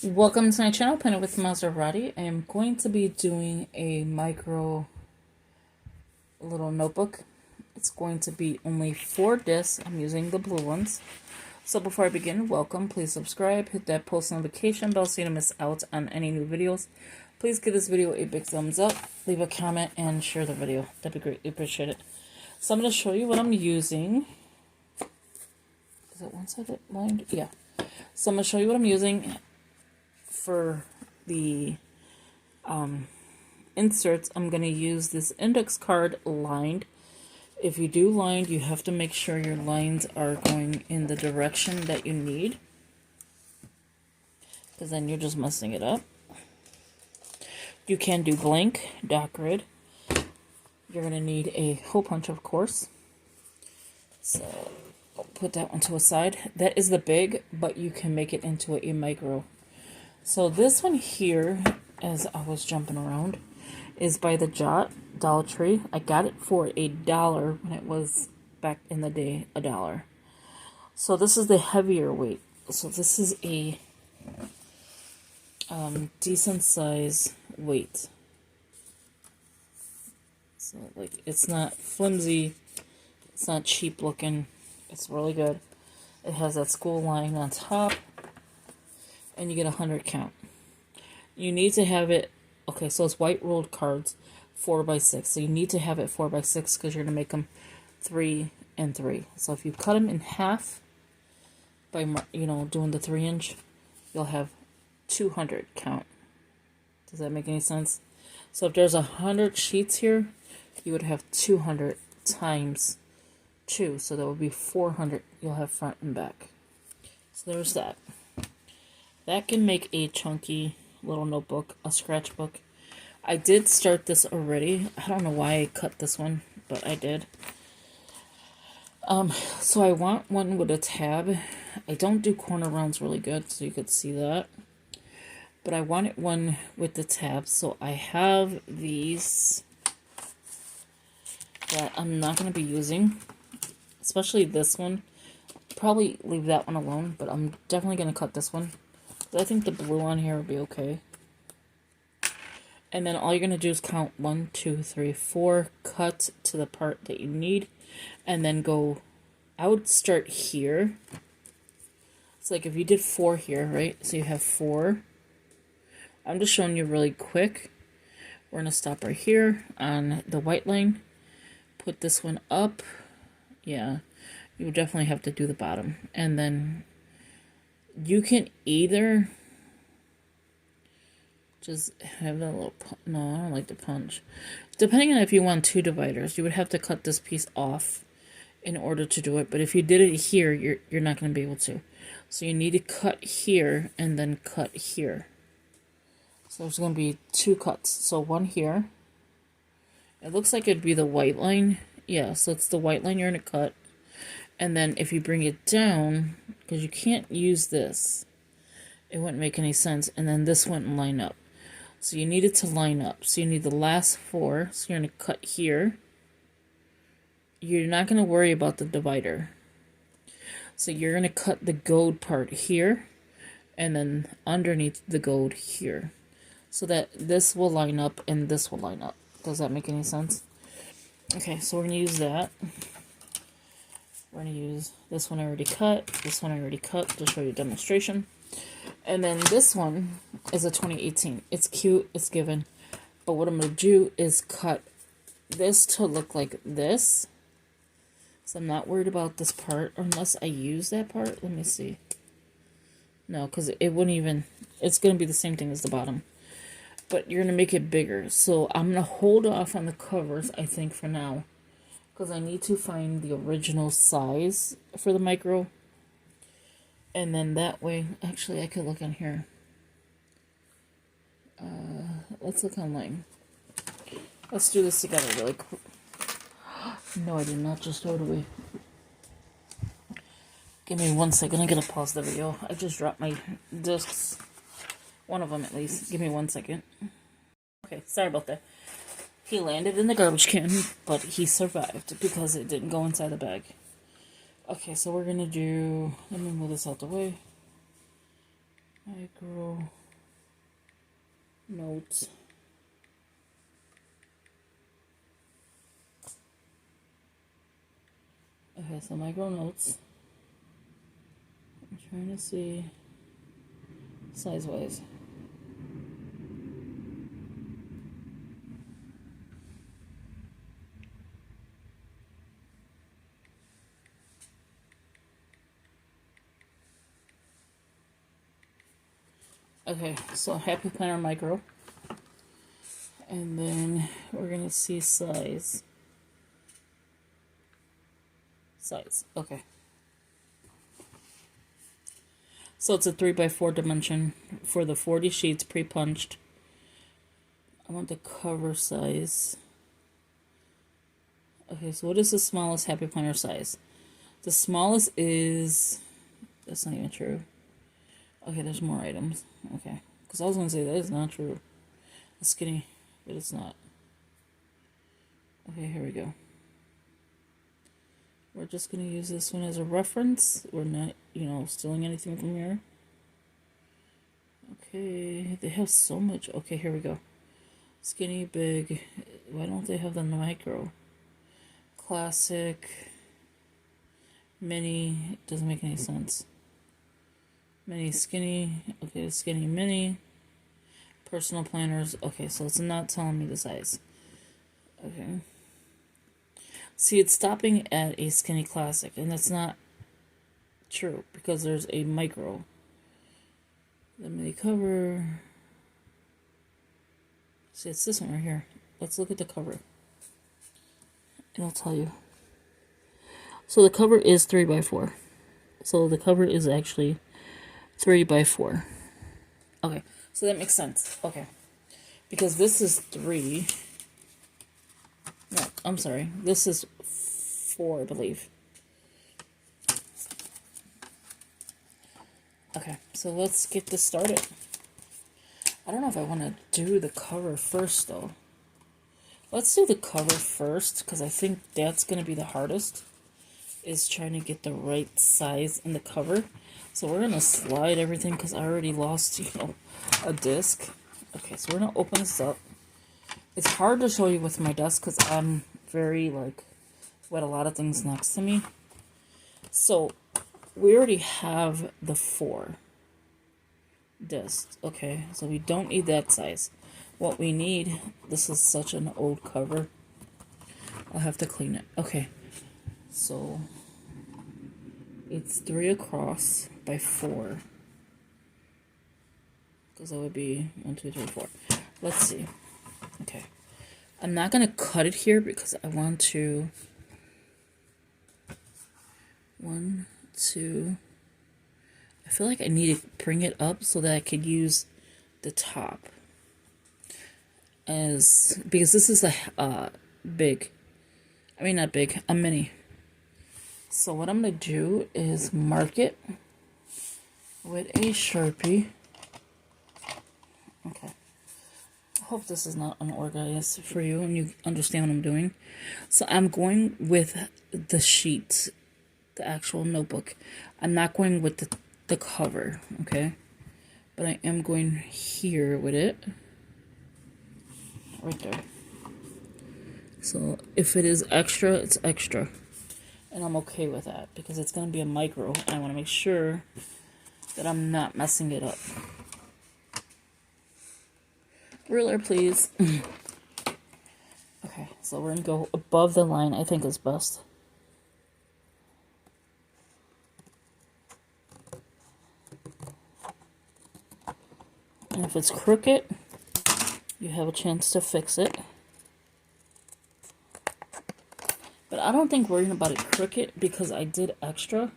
Welcome to my channel, Painted with Maserati. I am going to be doing a micro little notebook. It's going to be only 4 discs. I'm using the blue ones. So before I begin, welcome. Please subscribe, hit that post notification bell so you don't miss out on any new videos. Please give this video a big thumbs up, leave a comment, and share the video. That'd be greatly appreciated. So I'm going to show you what I'm using. Is it one-sided lined? Yeah. So I'm going to show you what I'm using for the inserts. I'm going to use this index card lined. If you do lined, you have to make sure your lines are going in the direction that you need, because then you're just messing it up. You can do blank dot grid. You're going to need a hole punch, of course. So I'll put that one to a side. That is the big, but you can make it into a micro. So this one here, as I was jumping around, is by the Jot Dollar Tree. I got it for $1 when it was back in the day $1. So this is the heavier weight. So this is a decent size weight. So like, it's not flimsy, it's not cheap looking. It's really good. It has that school line on top, and you get 100 count. You need to have it, okay, so it's white rolled cards, 4x6. So you need to have it 4x6 because you're going to make them 3 and 3. So if you cut them in half by, doing the 3-inch, you'll have 200 count. Does that make any sense? So if there's 100 sheets here, you would have 200 times 2. So that would be 400. You'll have front and back. So there's that. That can make a chunky little notebook, a scratchbook. I did start this already. I don't know why I cut this one, but I did. So I want one with a tab. I don't do corner rounds really good, so you could see that. But I wanted one with the tab, so I have these that I'm not going to be using, especially this one. Probably leave that one alone, but I'm definitely going to cut this one. I think the blue on here would be okay. And then all you're going to do is count 1, 2, 3, 4, cut to the part that you need, and then go. I would start here. It's like if you did 4 here, right? So you have 4. I'm just showing you really quick. We're going to stop right here on the white line. Put this one up. Yeah, you would definitely have to do the bottom. And then you can either just have that little no, I don't like the punch. Depending on if you want 2 dividers, you would have to cut this piece off in order to do it. But if you did it here, you're not going to be able to. So you need to cut here and then cut here. So there's going to be 2 cuts. So one here. It looks like it'd be the white line. Yeah, so it's the white line you're going to cut. And then if you bring it down, because you can't use this, it wouldn't make any sense. And then this wouldn't line up. So you need it to line up. So you need the last 4. So you're going to cut here. You're not going to worry about the divider. So you're going to cut the gold part here. And then underneath the gold here. So that this will line up and this will line up. Does that make any sense? Okay, so we're going to use that. We're going to use this one I already cut, this one I already cut to show you a demonstration. And then this one is a 2018. It's cute, it's given. But what I'm going to do is cut this to look like this. So I'm not worried about this part unless I use that part. Let me see. No, because it wouldn't even, it's going to be the same thing as the bottom. But you're going to make it bigger. So I'm going to hold off on the covers, I think, for now. Because I need to find the original size for the micro. And then that way, actually I could look on here. Let's look online. Let's do this together really quick. No, I did not just throw it away. Give me 1 second, I'm going to pause the video. I just dropped my discs. One of them at least. Give me 1 second. Okay, sorry about that. He landed in the garbage can, but he survived because it didn't go inside the bag. Okay, so we're going to do... Let me move this out the way. Micro notes. Okay, so micro notes. I'm trying to see size-wise. Okay, so Happy Planner Micro. And then we're going to see size. Size, okay. So it's a 3x4 dimension for the 40 sheets pre-punched. I want the cover size. Okay, so what is the smallest Happy Planner size? The smallest is... That's not even true. Okay, there's more items. Okay, because I was going to say that is not true. It's skinny, but it's not. Okay, here we go. We're just going to use this one as a reference. We're not, stealing anything from here. Okay, they have so much. Okay, here we go. Skinny, big. Why don't they have the micro? Classic. Mini. It doesn't make any sense. Mini, skinny. Okay, skinny, mini. Personal planners. Okay, so it's not telling me the size. Okay. See, it's stopping at a skinny classic, and that's not true because there's a micro. The mini cover. See, it's this one right here. Let's look at the cover. And I'll tell you. So the cover is 3x4. So the cover is actually 3x4. Okay, so that makes sense. Okay. Because this is 3. No, I'm sorry. This is 4, I believe. Okay, so let's get this started. I don't know if I want to do the cover first, though. Let's do the cover first, because I think that's going to be the hardest, is trying to get the right size in the cover. So we're going to slide everything, because I already lost, a disc. Okay, so we're going to open this up. It's hard to show you with my desk, because I'm very, got a lot of things next to me. So, we already have the 4 discs. Okay, so we don't need that size. What we need, this is such an old cover. I'll have to clean it. Okay, so it's 3 across by 4. Because that would be 1, 2, 3, 4. Let's see. Okay. I'm not going to cut it here because I want to... 1, 2... I feel like I need to bring it up so that I could use the top. Because this is a big. I mean, not big, a mini. So what I'm going to do is mark it with a Sharpie. Okay. I hope this is not unorganized for you and you understand what I'm doing. So I'm going with the sheet, the actual notebook. I'm not going with the cover, okay? But I am going here with it. Right there. So if it is extra, it's extra. And I'm okay with that because it's going to be a micro. And I want to make sure that I'm not messing it up. Ruler, please. Okay, so we're going to go above the line. I think is best. And if it's crooked, you have a chance to fix it. But I don't think worrying about it crooked because I did extra.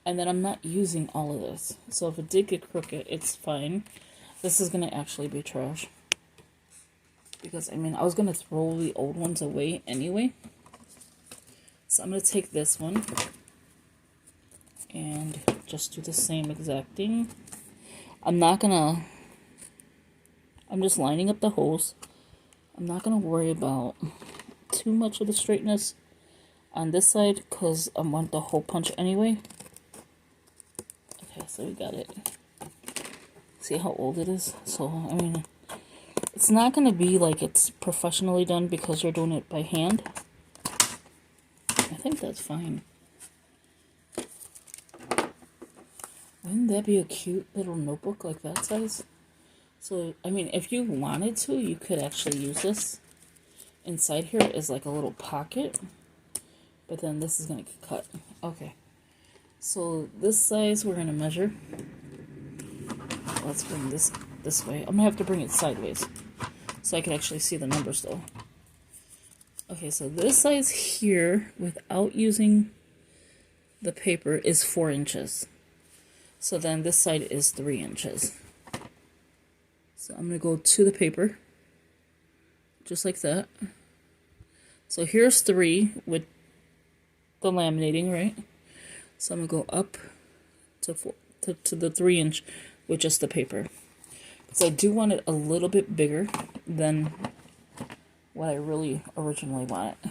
And then I'm not using all of this. So if it did get crooked, it's fine. This is going to actually be trash. Because, I mean, I was going to throw the old ones away anyway. So I'm going to take this one. And just do the same exact thing. I'm not going to... I'm just lining up the holes. I'm not going to worry about too much of the straightness on this side because I want the hole punch anyway. Okay, so we got it. See how old it is? So, I mean, it's not going to be like it's professionally done because you're doing it by hand. I think that's fine. Wouldn't that be a cute little notebook like that size? So, I mean, if you wanted to, you could actually use this. Inside here is like a little pocket. But then this is going to get cut. Okay. So, this size we're going to measure. Let's bring this way. I'm going to have to bring it sideways so I can actually see the numbers though. Okay, so this size here, without using the paper, is 4 inches. So then this side is 3 inches. So I'm going to go to the paper, just like that. So here's 3 with the laminating, right? So I'm going to go up to the 3 inch with just the paper. So I do want it a little bit bigger than what I really originally want it.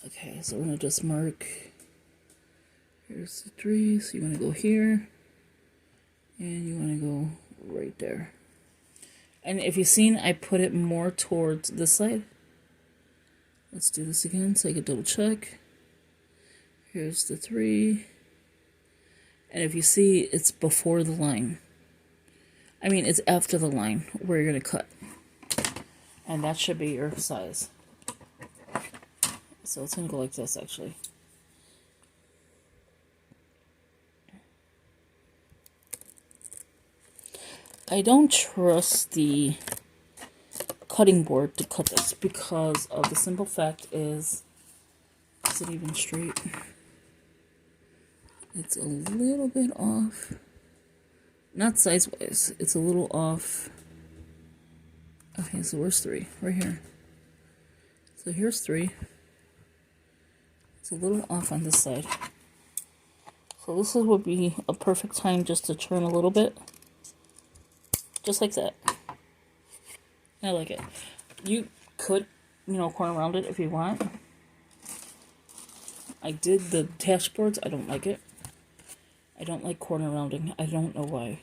Okay, so we're going to just mark, here's the 3, so you want to go here, and you want to go right there. And if you've seen, I put it more towards this side. Let's do this again so I can double check. Here's the 3. And if you see, it's before the line. I mean, it's after the line where you're going to cut. And that should be your size. So it's going to go like this, actually. I don't trust the cutting board to cut this because of the simple fact is it even straight? It's a little bit off. Not size-wise. It's a little off. Okay, so where's 3? Right here. So here's 3. It's a little off on this side. So this would be a perfect time just to turn a little bit. Just like that. I like it. You could, corner around it if you want. I did the dashboards. I don't like it. I don't like corner rounding. I don't know why.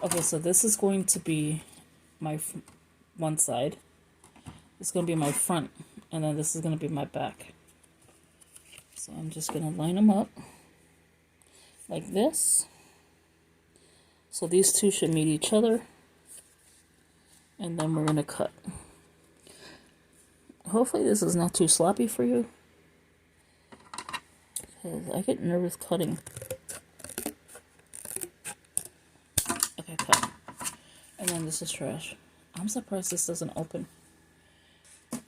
Okay, so this is going to be my one side. This is going to be my front. And then this is going to be my back. So I'm just going to line them up like this. So these two should meet each other. And then we're going to cut. Hopefully this is not too sloppy for you. Because I get nervous cutting. Okay, cut. And then this is trash. I'm surprised this doesn't open.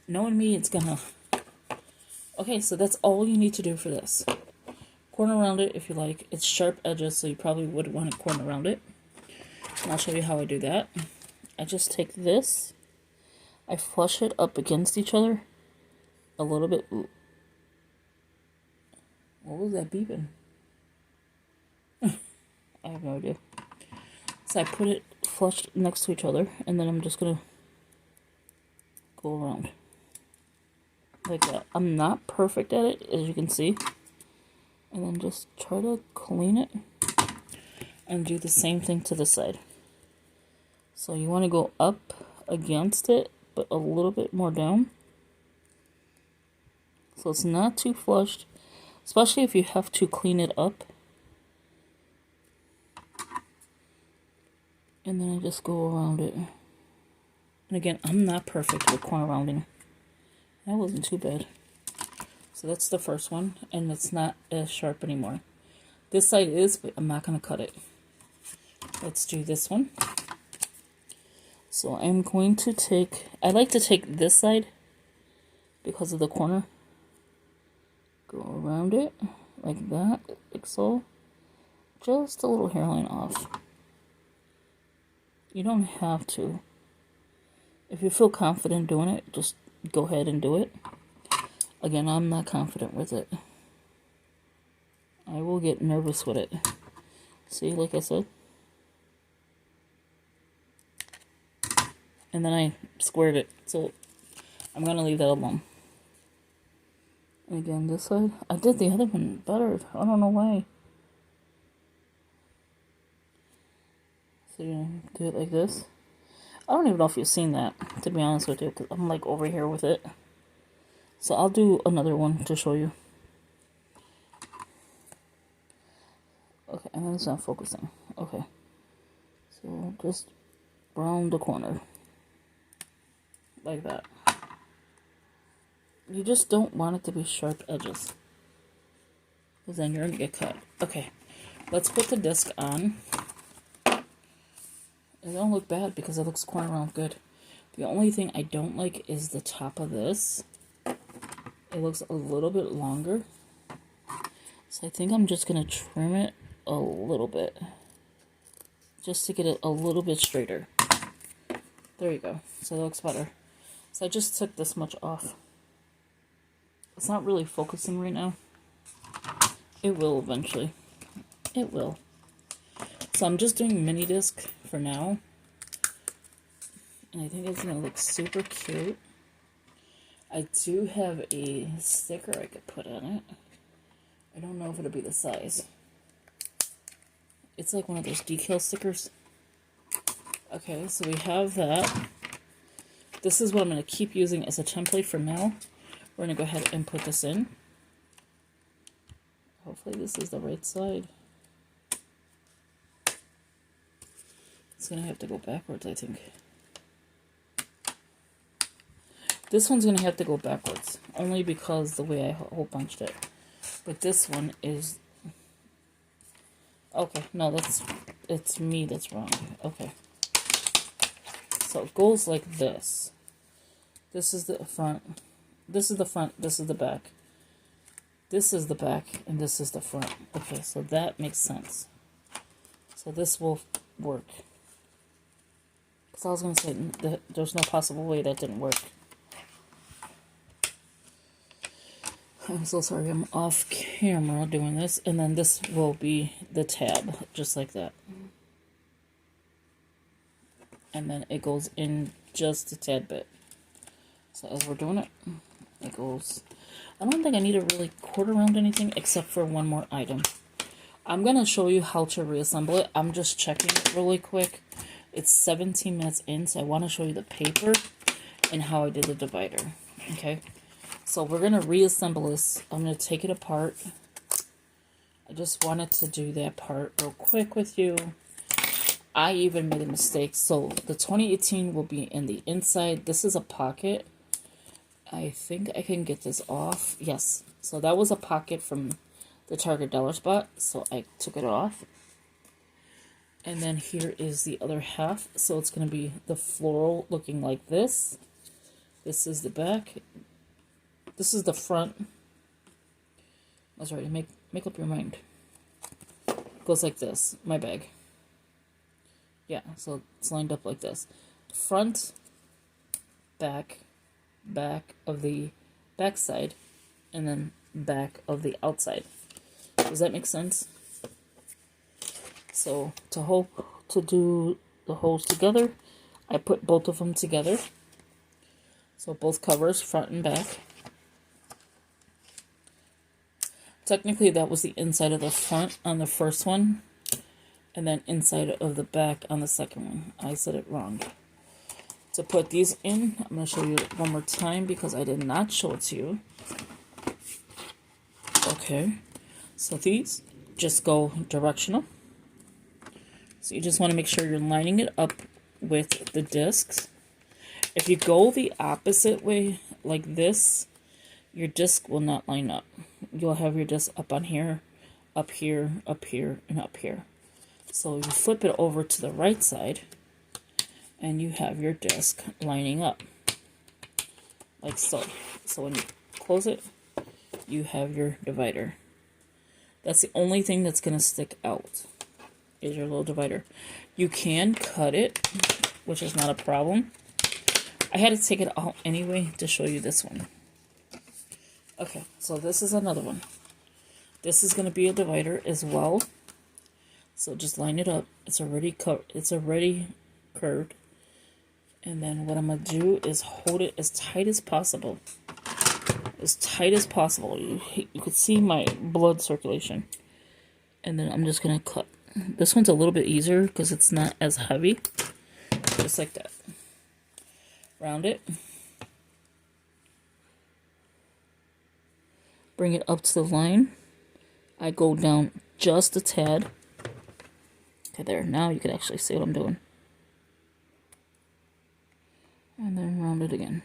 Knowing me, it's gonna... Okay, so that's all you need to do for this. Corner around it if you like. It's sharp edges, so you probably would want to corner around it. And I'll show you how I do that. I just take this. I flush it up against each other. A little bit. Ooh. What was that beeping? I have no idea. So I put it flushed next to each other. And then I'm just going to go around. Like that. I'm not perfect at it, as you can see. And then just try to clean it. And do the same thing to the side. So you want to go up against it, but a little bit more down. So it's not too flushed, especially if you have to clean it up. And then I just go around it. And again, I'm not perfect with corner rounding. That wasn't too bad. So that's the first one, and it's not as sharp anymore. This side is, but I'm not going to cut it. Let's do this one. So I'm going to take, I like to take this side because of the corner. Go around it like that, like so. Just a little hairline off. You don't have to. If you feel confident doing it, just go ahead and do it. Again, I'm not confident with it. I will get nervous with it. See, like I said. And then I squared it, so I'm going to leave that alone. Again, this side. I did the other one better. I don't know why. So you do it like this. I don't even know if you've seen that, to be honest with you, because I'm like over here with it. So I'll do another one to show you. Okay, and then it's not focusing. Okay. So just round the corner. Like that. You just don't want it to be sharp edges, because then you're going to get cut. Okay, let's put the disc on. It don't look bad because it looks quite around good. The only thing I don't like is the top of this. It looks a little bit longer. So I think I'm just going to trim it a little bit, just to get it a little bit straighter. There you go. So it looks better. So I just took this much off. It's not really focusing right now. It will eventually. It will. So I'm just doing mini disc for now. And I think it's going to look super cute. I do have a sticker I could put on it. I don't know if it'll be the size. It's like one of those decal stickers. Okay, so we have that. This is what I'm going to keep using as a template for now. We're going to go ahead and put this in. Hopefully this is the right side. It's going to have to go backwards, I think. This one's going to have to go backwards, only because the way I hole punched it. But this one is... Okay, no, it's me that's wrong. Okay. So it goes like this. This is the front. This is the front. This is the back. This is the back, and this is the front. Okay, so that makes sense. So this will work. Because I was going to say that there's no possible way that didn't work. I'm so sorry, I'm off camera doing this. And then this will be the tab, just like that. And then it goes in just a tad bit. So as we're doing it, it goes... I don't think I need to really cord around anything except for one more item. I'm going to show you how to reassemble it. I'm just checking it really quick. It's 17 minutes in, so I want to show you the paper and how I did the divider. Okay, so we're going to reassemble this. I'm going to take it apart. I just wanted to do that part real quick with you. I even made a mistake. So the 2018 will be in the inside. This is a pocket. I think I can get this off. Yes. So that was a pocket from the Target Dollar Spot. So I took it off. And then here is the other half. So it's going to be the floral looking like this. This is the back. This is the front. That's right. Make up your mind. It goes like this. My bag. Yeah. So it's lined up like this. Front, back, back of the back side, and then back of the outside. Does that make sense? So to do the holes together, I put both of them together. So both covers, front and back. Technically that was the inside of the front on the first one, and then inside of the back on the second one. I said it wrong. To put these in, I'm going to show you one more time because I did not show it to you. Okay, so these just go directional. So you just want to make sure you're lining it up with the discs. If you go the opposite way, like this, your disc will not line up. You'll have your disc up on here, up here, up here, and up here. So you flip it over to the right side, and you have your disc lining up, like so. So when you close it, you have your divider. That's the only thing that's going to stick out, is your little divider. You can cut it, which is not a problem. I had to take it out anyway to show you this one. Okay, so this is another one. This is going to be a divider as well. So just line it up. It's already curved. And then what I'm going to do is hold it as tight as possible. As tight as possible. You could see my blood circulation. And then I'm just going to cut. This one's a little bit easier because it's not as heavy. Just like that. Round it. Bring it up to the line. I go down just a tad. Okay, there. Now you can actually see what I'm doing. And then round it again.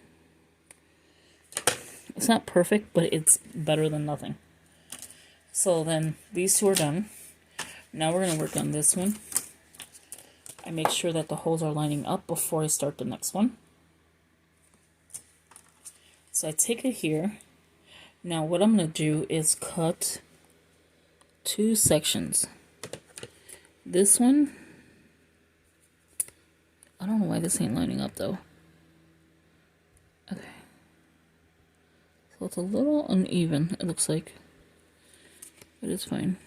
It's not perfect, but it's better than nothing. So then these two are done. Now we're going to work on this one. I make sure that the holes are lining up before I start the next one. So I take it here. Now what I'm going to do is cut 2 sections. This one, I don't know why this ain't lining up though. Okay. So it's a little uneven, it looks like. But it's fine.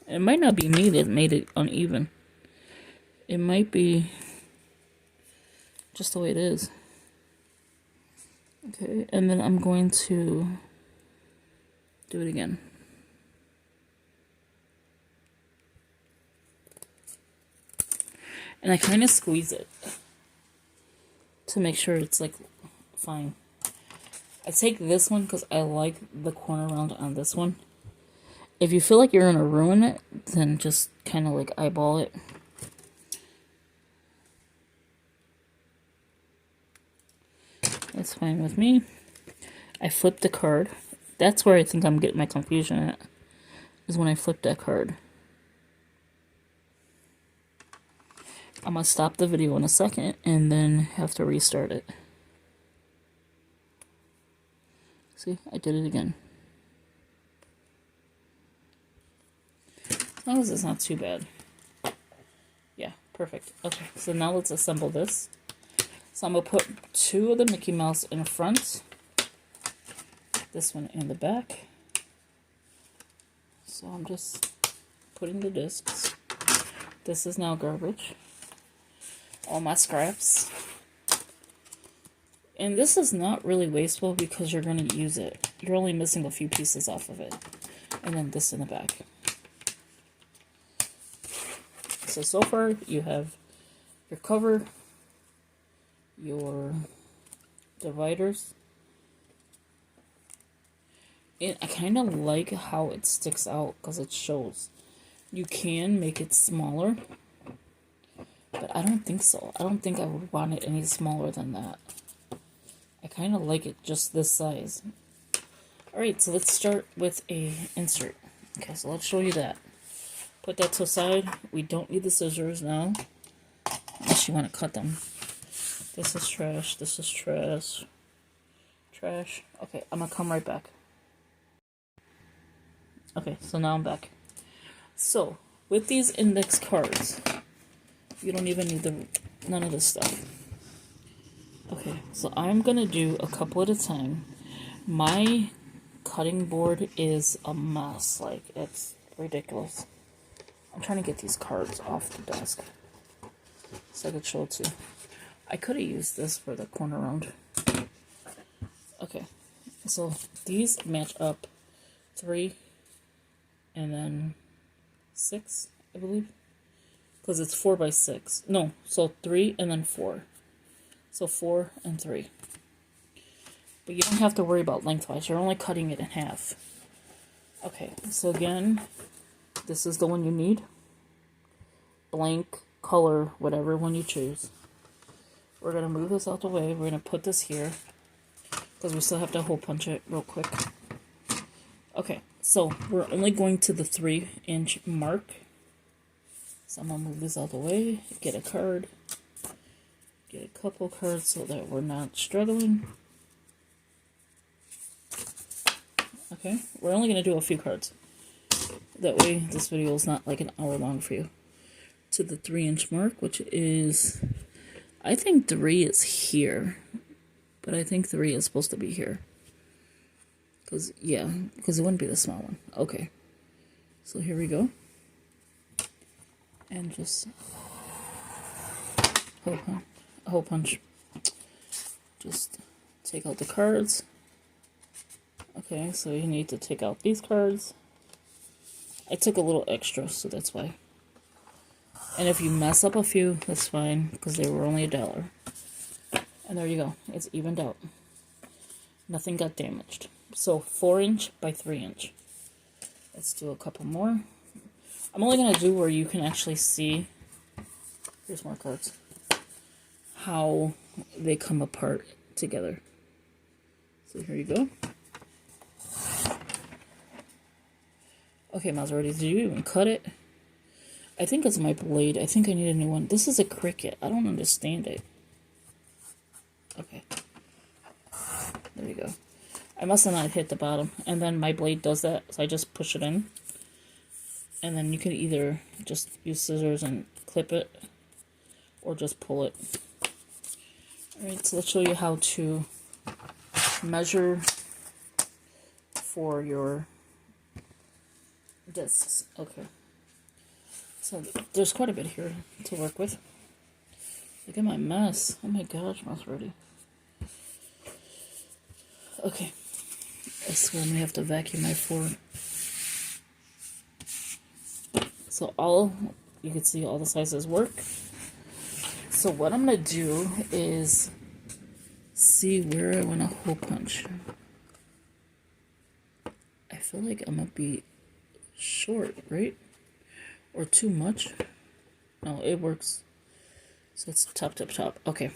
It might not be me that made it uneven. It might be just the way it is. Okay, and then I'm going to do it again. And I kind of squeeze it to make sure it's like fine. I take this one because I like the corner round on this one. If you feel like you're going to ruin it, then just kind of like eyeball it. That's fine with me. I flip the card. That's where I think I'm getting my confusion at, is when I flip that card. I'm going to stop the video in a second and then have to restart it. See, I did it again. As long as it's not too bad. Yeah, perfect. Okay, so now let's assemble this. So I'm going to put 2 of the Mickey Mouse in front. This one in the back. So I'm just putting the discs. This is now garbage. All my scraps. And this is not really wasteful because you're going to use it. You're only missing a few pieces off of it. And then this in the back. So far you have your cover, your dividers. And I kind of like how it sticks out because it shows. You can make it smaller, but I don't think so. I don't think I would want it any smaller than that. I kind of like it just this size. Alright, so let's start with a insert. Okay, so let's show you that. Put that to the side. We don't need the scissors now, unless you want to cut them. This is trash. This is trash. Trash. Okay, I'm going to come right back. Okay, so now I'm back. So, with these index cards, you don't even need none of this stuff. Okay, so I'm going to do a couple at a time. My cutting board is a mess. Like, it's ridiculous. I'm trying to get these cards off the desk so I could show it to you. I could have used this for the corner round. Okay, so these match up 3 and then 6, I believe. Because it's 4 by 6. No, so 3 and then 4. So 4 and 3. But you don't have to worry about lengthwise. You're only cutting it in half. Okay, so again, this is the one you need. Blank, color, whatever one you choose. We're going to move this out the way. We're going to put this here. Because we still have to hole punch it real quick. Okay, so we're only going to the 3-inch mark. So I'm going to move this out the way. Get a card. Get a couple cards so that we're not struggling. Okay, we're only going to do a few cards. That way this video is not like an hour long for you. To the 3-inch mark, which is, I think 3 is here. But I think 3 is supposed to be here. Because it wouldn't be the small one. Okay. So here we go. And just hole punch. Just take out the cards. Okay, so you need to take out these cards. I took a little extra, so that's why. And if you mess up a few, that's fine, because they were only $1. And there you go. It's evened out. Nothing got damaged. So 4" by 3". Let's do a couple more. I'm only going to do where you can actually see, here's more cards, how they come apart together. So here you go. Okay, Maserati, did you even cut it? I think it's my blade. I think I need a new one. This is a cricket. I don't understand it. Okay. There you go. I must have not hit the bottom. And then my blade does that, so I just push it in. And then you can either just use scissors and clip it, or just pull it. Alright, so let's show you how to measure for your discs. Okay. So there's quite a bit here to work with. Look at my mess. Oh my gosh, Maserati. Okay. I swear I'm gonna have to vacuum my floor. So you can see all the sizes work. So what I'm gonna do is see where I want to hole punch. I feel like I'm gonna be short, right? Or too much. No, it works. So it's top. Okay.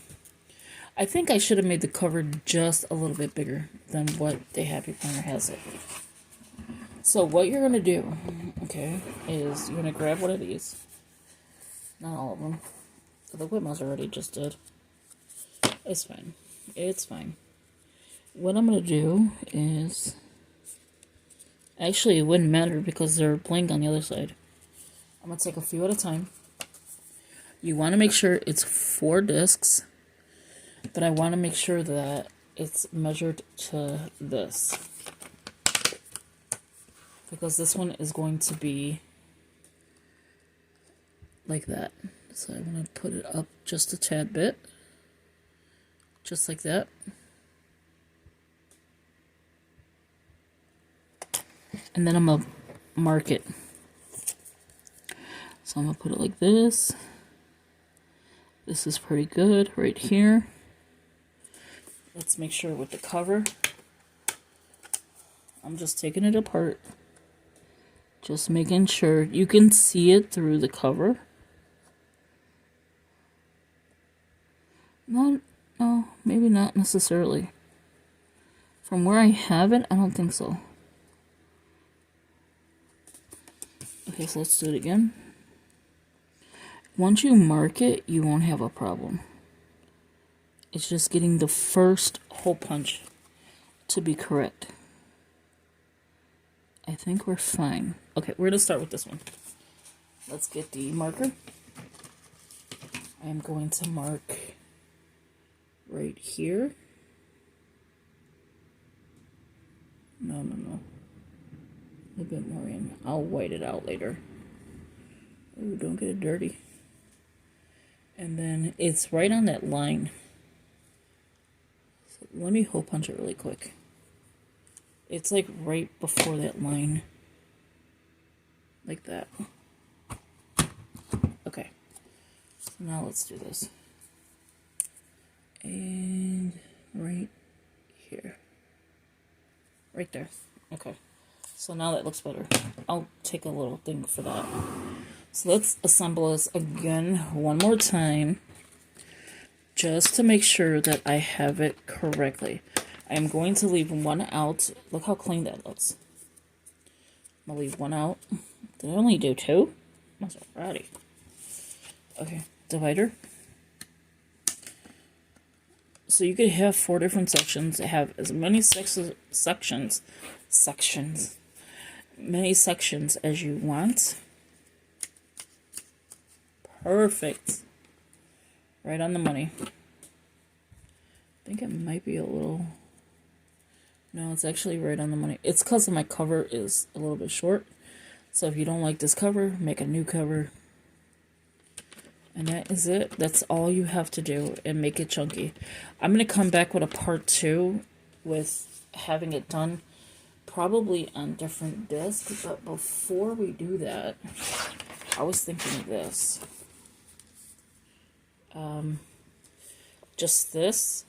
I think I should have made the cover just a little bit bigger than what the Happy Planner has it. So what you're going to do, okay, is you're going to grab one of these. Not all of them. Look what Maserati just did. It's fine. It's fine. What I'm going to do is... Actually, it wouldn't matter because they're blank on the other side. I'm going to take a few at a time. You want to make sure it's 4 discs, but I want to make sure that it's measured to this. Because this one is going to be like that. So I want to put it up just a tad bit. Just like that. And then I'm going to mark it. So I'm going to put it like this. This is pretty good right here. Let's make sure with the cover. I'm just taking it apart. Just making sure you can see it through the cover. No, maybe not necessarily. From where I have it, I don't think so. Okay, so let's do it again. Once you mark it, you won't have a problem. It's just getting the first hole punch to be correct. I think we're fine. Okay, we're going to start with this one. Let's get the marker. I am going to mark right here. No. A little bit more in. I'll white it out later. Ooh, don't get it dirty. And then it's right on that line. So let me hole punch it really quick. It's like right before that line. Like that. Okay. So now let's do this. And right here. Right there. Okay. So now that looks better. I'll take a little thing for that. So let's assemble this again one more time. Just to make sure that I have it correctly. I am going to leave one out. Look how clean that looks. I'm going to leave one out. Did I only do 2? That's alrighty. Okay, divider. So you could have 4 different sections. Have as many many sections as you want. Perfect. Right on the money. I think it might be a little... No, it's actually right on the money. It's because my cover is a little bit short. So if you don't like this cover, make a new cover. And that is it. That's all you have to do, and make it chunky. I'm going to come back with a part 2 with having it done probably on different discs, but before we do that, I was thinking of this. Just this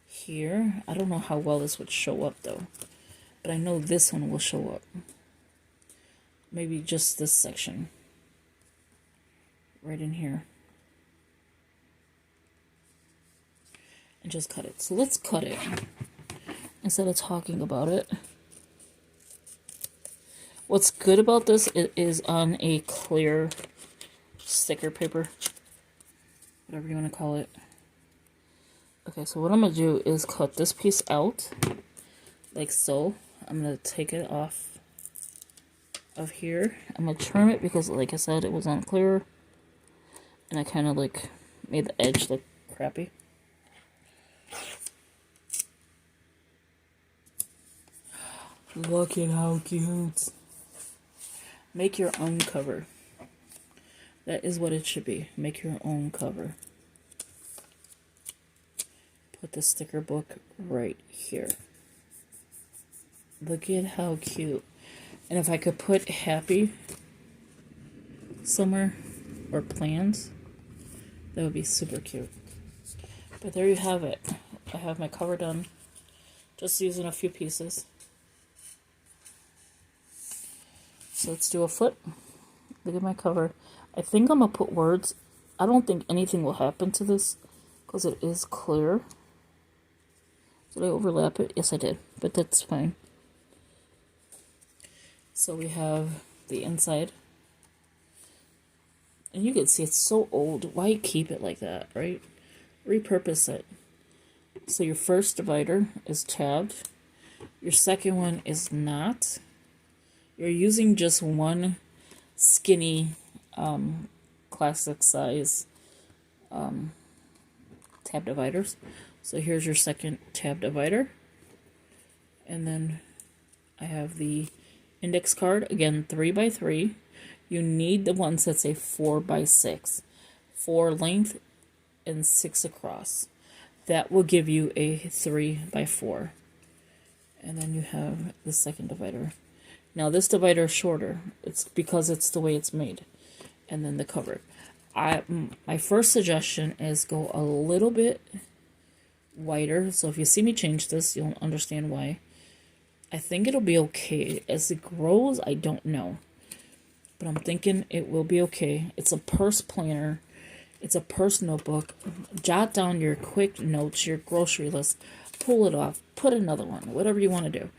here. I don't know how well this would show up though, but I know this one will show up. Maybe just this section right in here, and just cut it. So let's cut it instead of talking about it. What's good about this, it is on a clear sticker paper, whatever you want to call it. Okay, so what I'm going to do is cut this piece out, like so. I'm going to take it off of here. I'm going to trim it because, like I said, it was on clear, and I kind of like made the edge look crappy. Look at how cute. Make your own cover. That is what it should be. Make your own cover. Put the sticker book right here. Look at how cute. And if I could put happy somewhere, or plans, that would be super cute. But there you have it. I have my cover done. Just using a few pieces. So let's do a flip. Look at my cover. I think I'm going to put words. I don't think anything will happen to this because it is clear. Did I overlap it? Yes, I did. But that's fine. So we have the inside. And you can see it's so old. Why keep it like that, right? Repurpose it. So your first divider is tabbed. Your second one is not. You're using just one skinny classic size tab dividers. So here's your second tab divider. And then I have the index card, again 3x3. You need the ones that say 4x6. 4 length and 6 across. That will give you a 3x4. And then you have the second divider. Now this divider is shorter. It's because it's the way it's made. And then the cover. My first suggestion is go a little bit wider. So if you see me change this, you'll understand why. I think it'll be okay. As it grows, I don't know. But I'm thinking it will be okay. It's a purse planner. It's a purse notebook. Jot down your quick notes, your grocery list. Pull it off. Put another one. Whatever you want to do.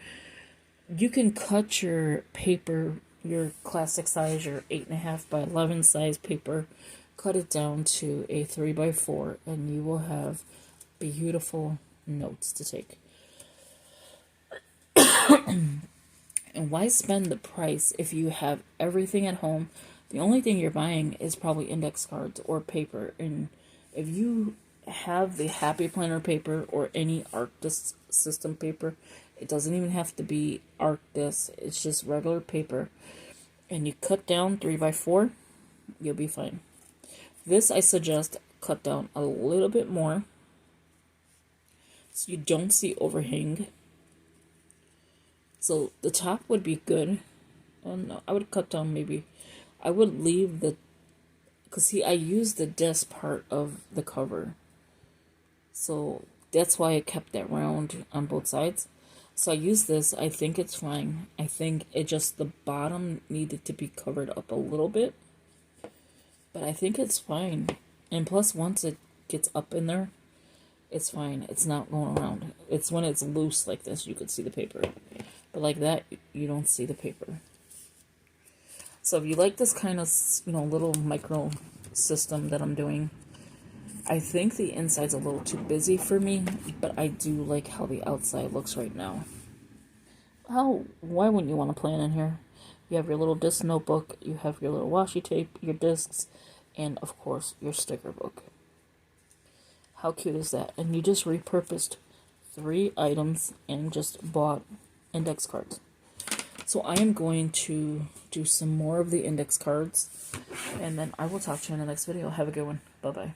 You can cut your paper, your classic size, your 8.5 by 11 size paper. Cut it down to a 3x4. And you will have beautiful notes to take. And why spend the price if you have everything at home? The only thing you're buying is probably index cards or paper. And if you have the Happy Planner paper or any ArcDisc system paper, it doesn't even have to be ArcDisc. It's just regular paper. And you cut down 3x4, you'll be fine. This I suggest cut down a little bit more so you don't see overhang. So the top would be good. Oh no, I would cut down maybe. I would leave the, because see, I used the disc part of the cover. So that's why I kept that round on both sides. So I used this. I think it's fine. I think it just, the bottom needed to be covered up a little bit. But I think it's fine. And plus, once it gets up in there, it's fine. It's not going around. It's when it's loose like this, you could see the paper. But like that, you don't see the paper. So if you like this kind of, little micro system that I'm doing, I think the inside's a little too busy for me, but I do like how the outside looks right now. Why wouldn't you want to plan in here? You have your little disc notebook, you have your little washi tape, your discs, and of course, your sticker book. How cute is that? And you just repurposed 3 items and just bought index cards. So I am going to do some more of the index cards, and then I will talk to you in the next video. Have a good one. Bye-bye.